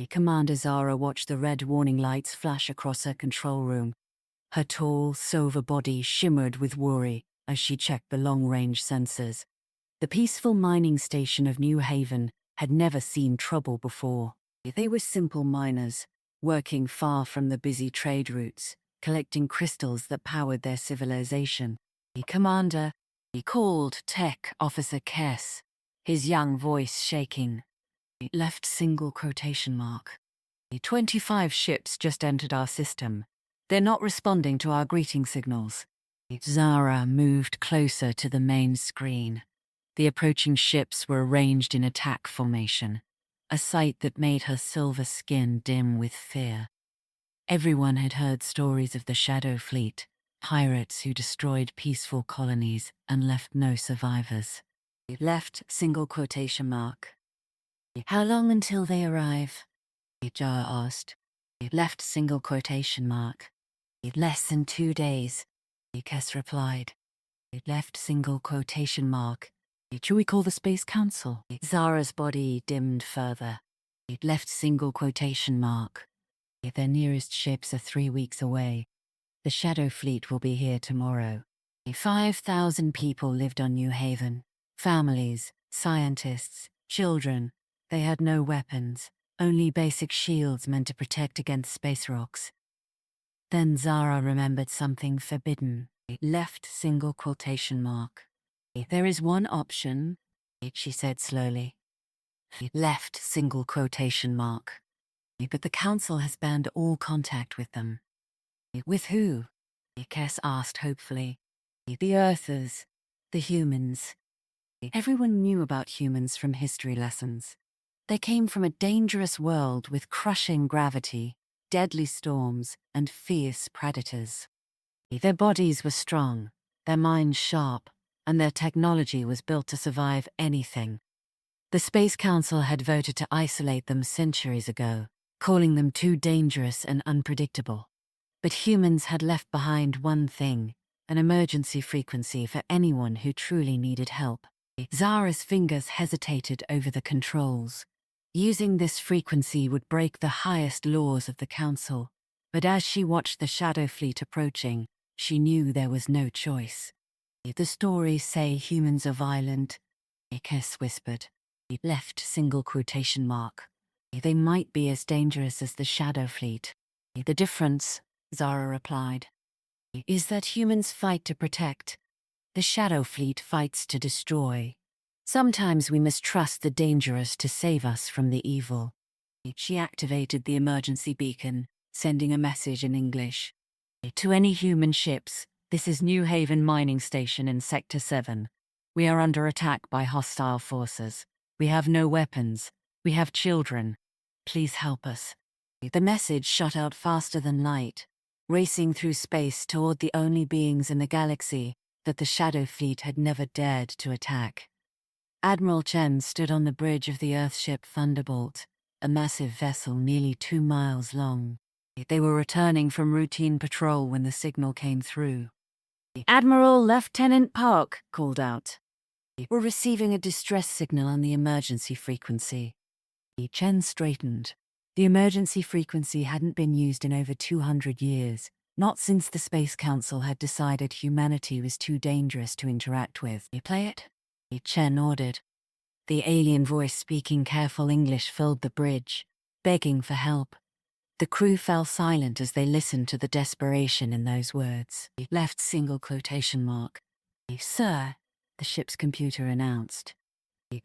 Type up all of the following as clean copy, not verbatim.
Commander Zara watched the red warning lights flash across her control room. Her tall, silver body shimmered with worry as she checked the long-range sensors. The peaceful mining station of New Haven had never seen trouble before. They were simple miners, working far from the busy trade routes, collecting crystals that powered their civilization. Commander, he called Tech Officer Kess, his young voice shaking. It left single quotation mark. 25 ships just entered our system. They're not responding to our greeting signals. Zara moved closer to the main screen. The approaching ships were arranged in attack formation, a sight that made her silver skin dim with fear. Everyone had heard stories of the Shadow Fleet, pirates who destroyed peaceful colonies and left no survivors. Left single quotation mark. How long until they arrive? Jar asked. Left single quotation mark. Less than 2 days, Kess replied. Left single quotation mark. Should we call the Space Council? Zara's body dimmed further. Left single quotation mark. Their nearest ships are 3 weeks away. The Shadow Fleet will be here tomorrow. 5,000 people lived on New Haven. Families, scientists, children. They had no weapons, only basic shields meant to protect against space rocks. Then Zara remembered something forbidden. Left single quotation mark. There is one option, she said slowly. Left single quotation mark. But the Council has banned all contact with them. With who? Kess asked hopefully. The Earthers, the humans. Everyone knew about humans from history lessons. They came from a dangerous world with crushing gravity, deadly storms, and fierce predators. Their bodies were strong, their minds sharp, and their technology was built to survive anything. The Space Council had voted to isolate them centuries ago, calling them too dangerous and unpredictable. But humans had left behind one thing, an emergency frequency for anyone who truly needed help. Zara's fingers hesitated over the controls. Using this frequency would break the highest laws of the Council, but as she watched the Shadow Fleet approaching, she knew there was no choice. The stories say humans are violent, Kess whispered. Left single quotation mark. They might be as dangerous as the Shadow Fleet. The difference, Zara replied, is that humans fight to protect. The Shadow Fleet fights to destroy. Sometimes we must trust the dangerous to save us from the evil. She activated the emergency beacon, sending a message in English. To any human ships, this is New Haven Mining Station in Sector 7. We are under attack by hostile forces. We have no weapons. We have children. Please help us. The message shot out faster than light, racing through space toward the only beings in the galaxy that the Shadow Fleet had never dared to attack. Admiral Chen stood on the bridge of the Earthship Thunderbolt, a massive vessel nearly 2 miles long. They were returning from routine patrol when the signal came through. Admiral Lieutenant Park called out. We're receiving a distress signal on the emergency frequency. Chen straightened. The emergency frequency hadn't been used in over 200 years, not since the Space Council had decided humanity was too dangerous to interact with. You play it? Chen ordered. The alien voice speaking careful English filled the bridge, begging for help. The crew fell silent as they listened to the desperation in those words. Left single quotation mark. Sir, the ship's computer announced.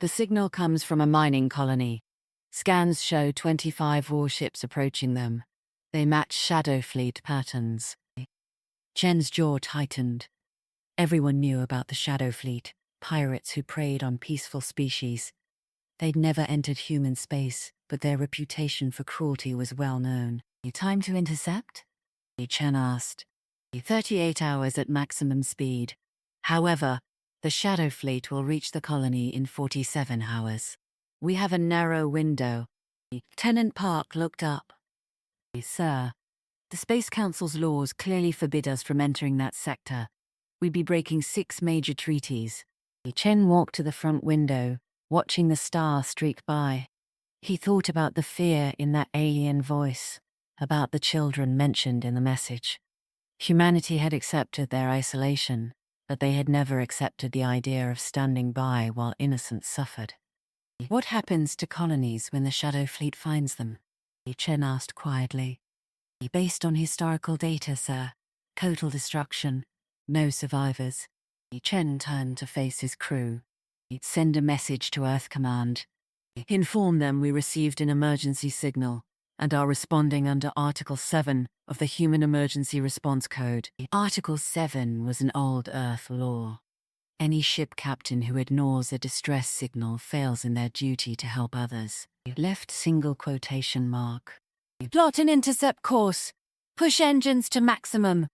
The signal comes from a mining colony. Scans show 25 warships approaching them. They match Shadow Fleet patterns. Chen's jaw tightened. Everyone knew about the Shadow Fleet. Pirates who preyed on peaceful species. They'd never entered human space, but their reputation for cruelty was well known. Time to intercept? Chen asked. 38 hours at maximum speed. However, the Shadow Fleet will reach the colony in 47 hours. We have a narrow window. Lieutenant Park looked up. Sir, the Space Council's laws clearly forbid us from entering that sector. We'd be breaking 6 major treaties. Chen walked to the front window, watching the star streak by. He thought about the fear in that alien voice, about the children mentioned in the message. Humanity had accepted their isolation, but they had never accepted the idea of standing by while innocents suffered. What happens to colonies when the Shadow Fleet finds them? Chen asked quietly. Based on historical data, sir. Total destruction. No survivors. Chen turned to face his crew. Send a message to Earth Command. Inform them we received an emergency signal and are responding under Article 7 of the Human Emergency Response Code. Article 7 was an old Earth law. Any ship captain who ignores a distress signal fails in their duty to help others. Left single quotation mark. Plot an intercept course. Push engines to maximum.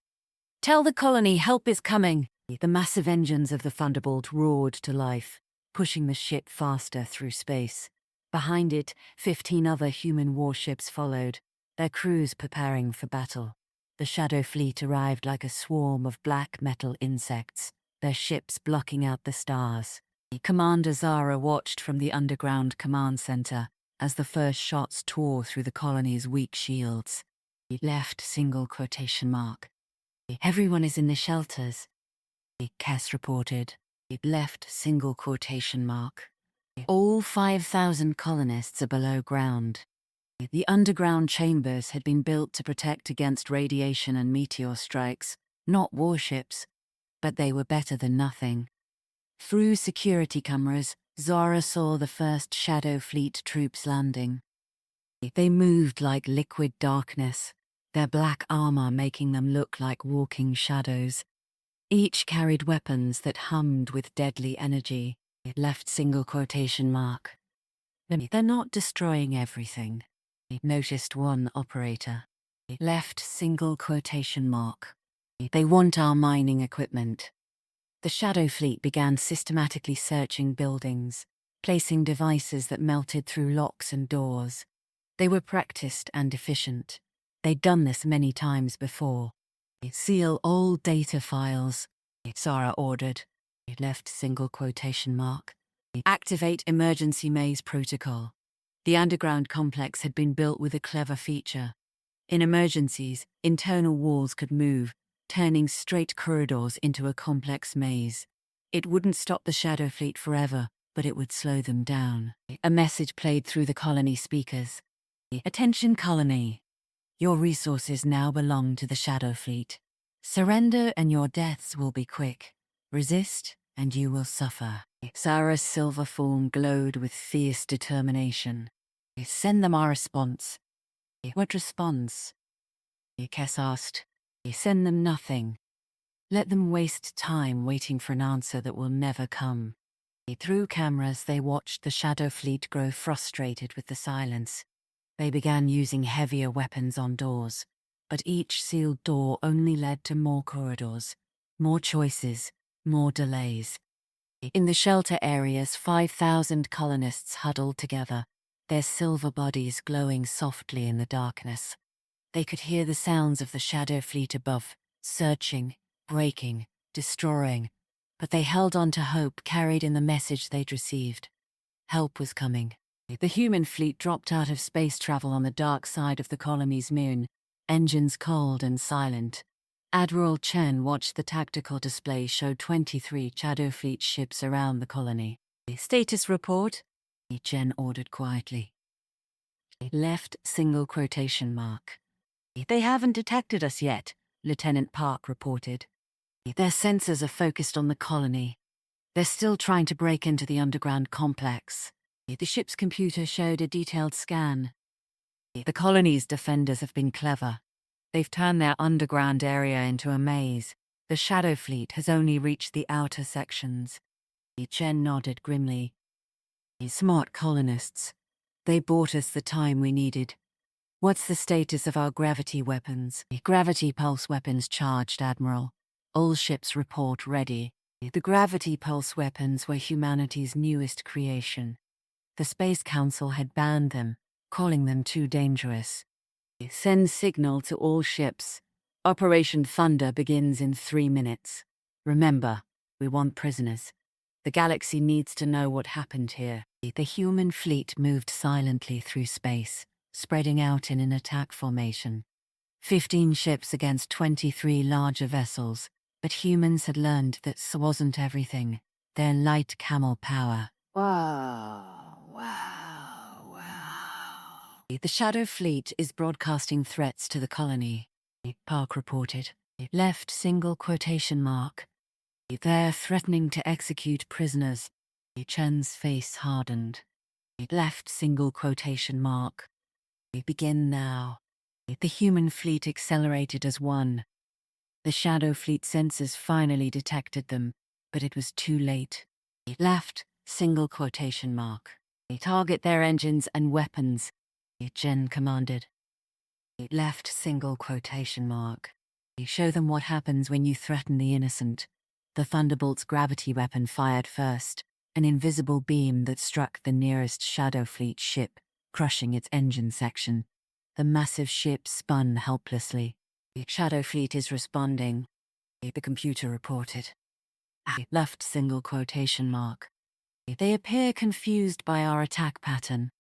Tell the colony help is coming. The massive engines of the Thunderbolt roared to life, pushing the ship faster through space. Behind it, 15 other human warships followed, their crews preparing for battle. The Shadow Fleet arrived like a swarm of black metal insects, their ships blocking out the stars. Commander Zara watched from the underground command center as the first shots tore through the colony's weak shields. Left single quotation mark. Everyone is in the shelters. Cass reported. Left single quotation mark. All 5,000 colonists are below ground. The underground chambers had been built to protect against radiation and meteor strikes, not warships, but they were better than nothing. Through security cameras, Zara saw the first Shadow Fleet troops landing. They moved like liquid darkness, their black armor making them look like walking shadows. Each carried weapons that hummed with deadly energy. Left single quotation mark. They're not destroying everything. Noticed one operator. Left single quotation mark. They want our mining equipment. The Shadow Fleet began systematically searching buildings, placing devices that melted through locks and doors. They were practiced and efficient. They'd done this many times before. Seal all data files, Zara ordered. Left single quotation mark. Activate emergency maze protocol. The underground complex had been built with a clever feature. In emergencies, internal walls could move, turning straight corridors into a complex maze. It wouldn't stop the Shadow Fleet forever, but it would slow them down. A message played through the colony speakers. Attention colony. Your resources now belong to the Shadow Fleet. Surrender and your deaths will be quick. Resist and you will suffer. Zara's silver form glowed with fierce determination. Send them our response. What response? Cass asked. Send them nothing. Let them waste time waiting for an answer that will never come. Through cameras, they watched the Shadow Fleet grow frustrated with the silence. They began using heavier weapons on doors, but each sealed door only led to more corridors, more choices, more delays. In the shelter areas, 5,000 colonists huddled together, their silver bodies glowing softly in the darkness. They could hear the sounds of the Shadow Fleet above, searching, breaking, destroying, but they held on to hope carried in the message they'd received. Help was coming. The human fleet dropped out of space travel on the dark side of the colony's moon, engines cold and silent. Admiral Chen watched the tactical display show 23 Shadow Fleet ships around the colony. Status report? Chen ordered quietly. Left single quotation mark. They haven't detected us yet, Lieutenant Park reported. Their sensors are focused on the colony. They're still trying to break into the underground complex. The ship's computer showed a detailed scan. The colony's defenders have been clever. They've turned their underground area into a maze. The Shadow Fleet has only reached the outer sections. Chen nodded grimly. Smart colonists. They bought us the time we needed. What's the status of our gravity weapons? Gravity pulse weapons charged, Admiral. All ships report ready. The gravity pulse weapons were humanity's newest creation. The Space Council had banned them, calling them too dangerous. Send signal to all ships. Operation Thunder begins in 3 minutes. Remember, we want prisoners. The galaxy needs to know what happened here. The human fleet moved silently through space, spreading out in an attack formation. 15 ships against 23 larger vessels, but humans had learned that wasn't everything. Their light camel power. Wow, wow, wow. The Shadow Fleet is broadcasting threats to the colony, Park reported. Left single quotation mark. They're threatening to execute prisoners. Chen's face hardened. Left single quotation mark. Begin now. The human fleet accelerated as one. The Shadow Fleet sensors finally detected them, but it was too late. Left single quotation mark. Target their engines and weapons, Jen commanded. Left single quotation mark. Show them what happens when you threaten the innocent. The Thunderbolt's gravity weapon fired first, an invisible beam that struck the nearest Shadow Fleet ship, crushing its engine section. The massive ship spun helplessly. The Shadow Fleet is responding, the computer reported. Left single quotation mark. They appear confused by our attack pattern.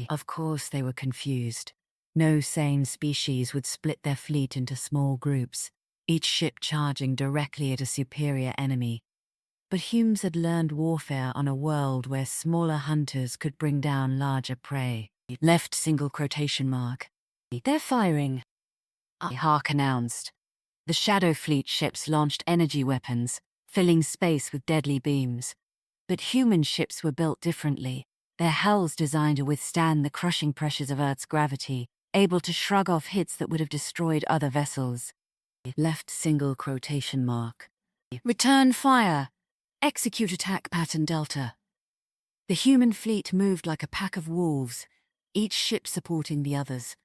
Of course they were confused. No sane species would split their fleet into small groups, each ship charging directly at a superior enemy. But humans had learned warfare on a world where smaller hunters could bring down larger prey. Left single quotation mark. They're firing, Hark announced. The Shadow Fleet ships launched energy weapons, filling space with deadly beams. But human ships were built differently, their hulls designed to withstand the crushing pressures of Earth's gravity, able to shrug off hits that would have destroyed other vessels. Left single quotation mark. Return fire. Execute attack pattern Delta. The human fleet moved like a pack of wolves, each ship supporting the others.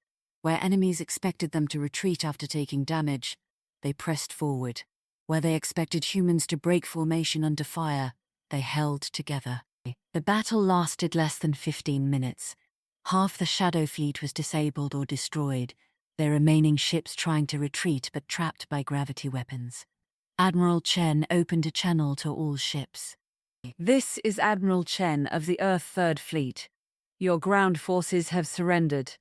Where enemies expected them to retreat after taking damage, they pressed forward. Where they expected humans to break formation under fire, they held together. The battle lasted less than 15 minutes. Half the Shadow Fleet was disabled or destroyed, their remaining ships trying to retreat but trapped by gravity weapons. Admiral Chen opened a channel to all ships. This is Admiral Chen of the Earth Third Fleet. Your ground forces have surrendered.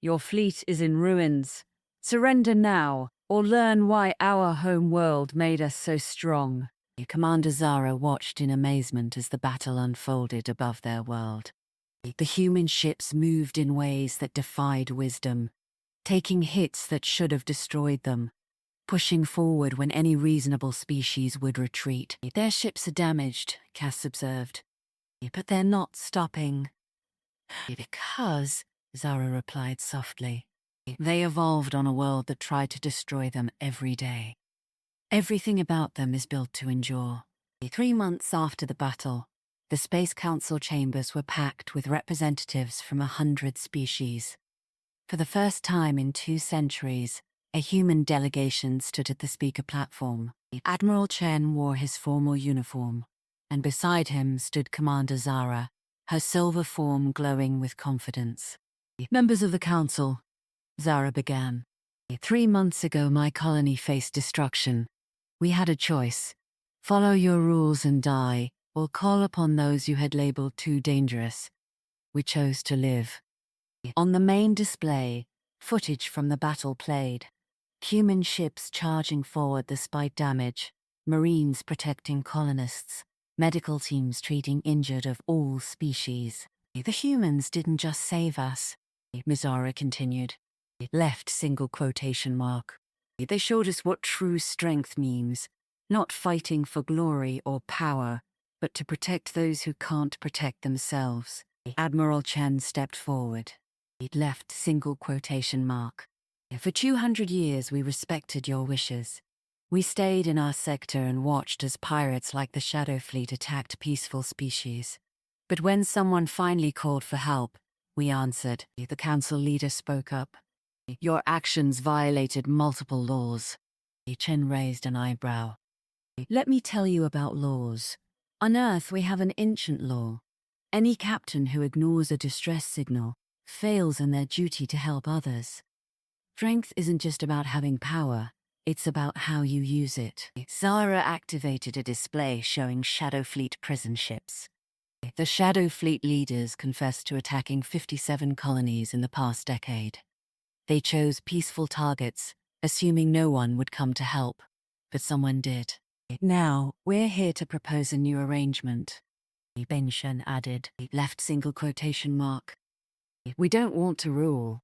Your fleet is in ruins. Surrender now, or learn why our home world made us so strong. Commander Zara watched in amazement as the battle unfolded above their world. The human ships moved in ways that defied wisdom, taking hits that should have destroyed them, pushing forward when any reasonable species would retreat. Their ships are damaged, Cass observed. But they're not stopping. Because, Zara replied softly, they evolved on a world that tried to destroy them every day. Everything about them is built to endure. 3 months after the battle, the Space Council chambers were packed with representatives from 100 species. For the first time in 2 centuries, a human delegation stood at the speaker platform. Admiral Chen wore his formal uniform, and beside him stood Commander Zara, her silver form glowing with confidence. Members of the Council, Zara began. 3 months ago, my colony faced destruction. We had a choice. Follow your rules and die, or call upon those you had labeled too dangerous. We chose to live. On the main display, footage from the battle played. Human ships charging forward despite damage, Marines protecting colonists, medical teams treating injured of all species. The humans didn't just save us, Mizara continued. Left single quotation mark. They showed us what true strength means, not fighting for glory or power, but to protect those who can't protect themselves. Admiral Chen stepped forward. Left single quotation mark. For 200 years we respected your wishes. We stayed in our sector and watched as pirates like the Shadow Fleet attacked peaceful species. But when someone finally called for help, we answered. The council leader spoke up. Your actions violated multiple laws. Chen raised an eyebrow. Let me tell you about laws. On Earth we have an ancient law. Any captain who ignores a distress signal fails in their duty to help others. Strength isn't just about having power, it's about how you use it. Zara activated a display showing Shadow Fleet prison ships. The Shadow Fleet leaders confessed to attacking 57 colonies in the past decade. They chose peaceful targets, assuming no one would come to help. But someone did. Now, we're here to propose a new arrangement. Benshen added, left single quotation mark. We don't want to rule.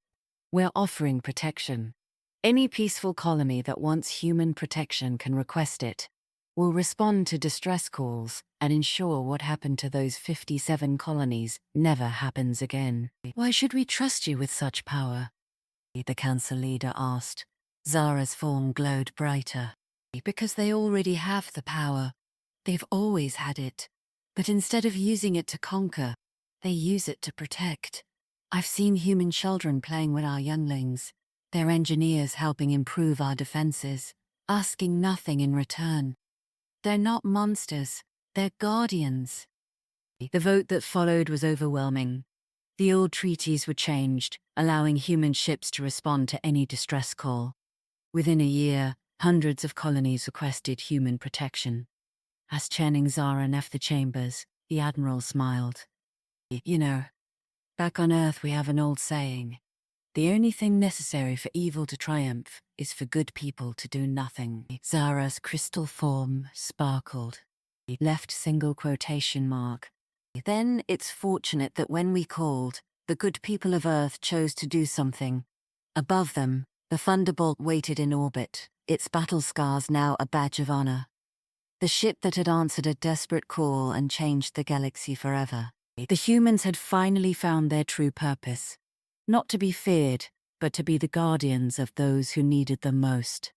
We're offering protection. Any peaceful colony that wants human protection can request it. We'll respond to distress calls and ensure what happened to those 57 colonies never happens again. Why should we trust you with such power? The council leader asked. Zara's form glowed brighter. Because they already have the power. They've always had it. But instead of using it to conquer, they use it to protect. I've seen human children playing with our younglings, their engineers helping improve our defenses, asking nothing in return. They're not monsters, they're guardians. The vote that followed was overwhelming. The old treaties were changed, allowing human ships to respond to any distress call. Within a year, hundreds of colonies requested human protection. As Chen and Zara left the chambers, the Admiral smiled. You know, back on Earth we have an old saying. The only thing necessary for evil to triumph is for good people to do nothing. Zara's crystal form sparkled. Left single quotation mark. Then it's fortunate that when we called, the good people of Earth chose to do something. Above them, the Thunderbolt waited in orbit, its battle scars now a badge of honor. The ship that had answered a desperate call and changed the galaxy forever. The humans had finally found their true purpose. Not to be feared, but to be the guardians of those who needed them most.